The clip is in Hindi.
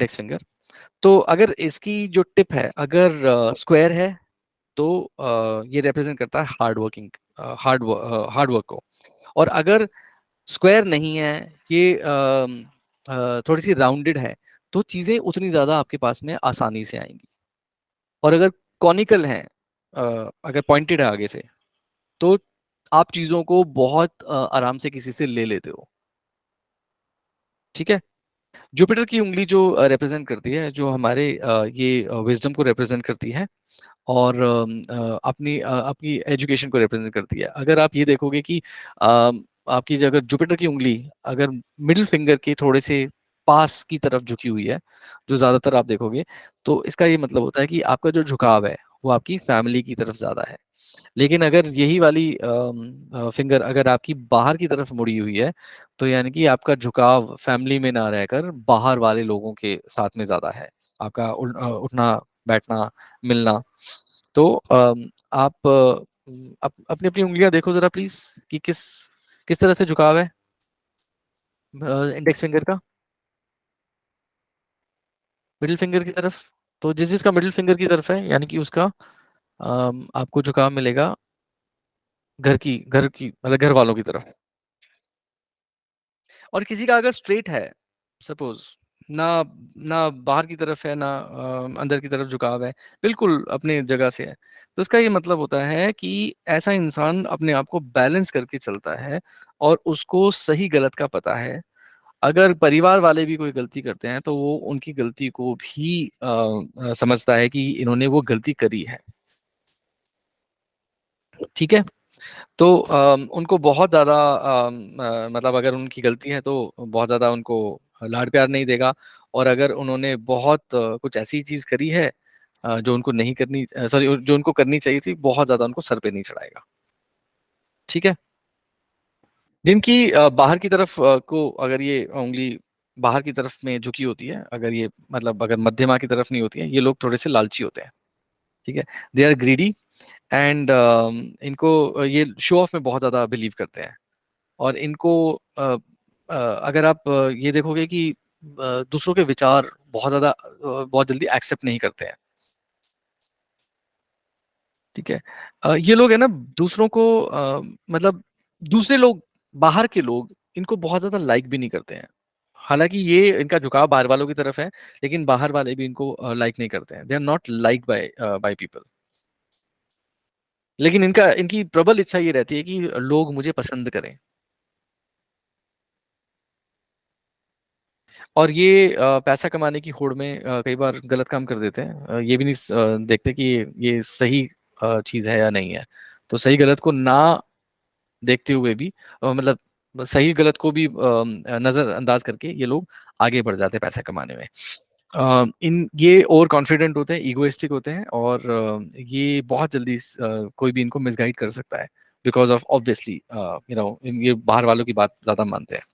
Index finger. तो अगर इसकी जो टिप है अगर स्क्वायर है तो ये रिप्रेजेंट करता है हार्ड वर्किंग, हार्ड वर्क को। और अगर स्क्वायर नहीं है, ये थोड़ी सी राउंडेड है, तो चीजें उतनी ज्यादा आपके पास में आसानी से आएंगी। और अगर कॉनिकल है, अगर पॉइंटेड है आगे से, तो आप चीजों को बहुत आराम से किसी से ले लेते हो। ठीक है। जुपिटर की उंगली जो रिप्रेजेंट करती है, जो हमारे ये विजडम को रिप्रेजेंट करती है, और अपनी एजुकेशन को रिप्रेजेंट करती है। अगर आप ये देखोगे कि आपकी अगर जुपिटर की उंगली अगर मिडिल फिंगर के थोड़े से पास की तरफ झुकी हुई है, जो ज्यादातर आप देखोगे, तो इसका ये मतलब होता है कि आपका जो झुकाव है वो आपकी फैमिली की तरफ ज्यादा है। लेकिन अगर यही वाली फिंगर अगर आपकी बाहर की तरफ मुड़ी हुई है, तो यानी कि आपका झुकाव फैमिली में ना रहकर बाहर वाले लोगों के साथ में ज्यादा है। आपका उठना बैठना मिलना। तो आप अपनी अपनी उंगलियां देखो जरा प्लीज, कि किस किस तरह से झुकाव है इंडेक्स फिंगर का मिडिल फिंगर की तरफ। तो जिस जिसका मिडिल फिंगर की तरफ है, यानी कि उसका आपको झुकाव मिलेगा घर की मतलब घर वालों की तरफ। और किसी का अगर स्ट्रेट है, सपोज, ना ना बाहर की तरफ है, ना अंदर की तरफ झुकाव है, बिल्कुल अपने जगह से है, तो इसका ये मतलब होता है कि ऐसा इंसान अपने आप को बैलेंस करके चलता है, और उसको सही गलत का पता है। अगर परिवार वाले भी कोई गलती करते हैं, तो वो उनकी गलती को भी समझता है कि इन्होंने वो गलती करी है। ठीक है। तो उनको बहुत ज़्यादा मतलब अगर उनकी गलती है तो बहुत ज़्यादा उनको लाड प्यार नहीं देगा। और अगर उन्होंने बहुत कुछ ऐसी चीज़ करी है जो उनको नहीं करनी, सॉरी, जो उनको करनी चाहिए थी, बहुत ज़्यादा उनको सर पे नहीं चढ़ाएगा। ठीक है। जिनकी बाहर की तरफ को अगर ये उंगली बाहर की तरफ में झुकी होती है, अगर ये मतलब अगर मध्यमा की तरफ नहीं होती है, ये लोग थोड़े से लालची होते हैं। ठीक है। They are greedy. एंड इनको ये शो ऑफ में बहुत ज़्यादा बिलीव करते हैं। और इनको अगर आप ये देखोगे कि दूसरों के विचार बहुत ज्यादा बहुत जल्दी एक्सेप्ट नहीं करते हैं। ठीक है। ये लोग है ना, दूसरों को मतलब दूसरे लोग, बाहर के लोग इनको बहुत ज्यादा लाइक भी नहीं करते हैं। हालांकि ये इनका झुकाव बाहर वालों की तरफ है, लेकिन बाहर वाले भी इनको लाइक नहीं करते हैं। They are not like by by people. लेकिन इनका इनकी प्रबल इच्छा ये रहती है कि लोग मुझे पसंद करें। और ये पैसा कमाने की होड़ में कई बार गलत काम कर देते हैं। ये भी नहीं देखते कि ये सही चीज है या नहीं है। तो सही गलत को ना देखते हुए भी मतलब सही गलत को भी नजरअंदाज करके ये लोग आगे बढ़ जाते हैं पैसा कमाने में। इन ये ओवर कॉन्फिडेंट होते हैं, ईगोइस्टिक होते हैं, और ये बहुत जल्दी कोई भी इनको मिसगाइड कर सकता है, बिकॉज ऑफ ऑब्वियसली ये बाहर वालों की बात ज्यादा मानते हैं।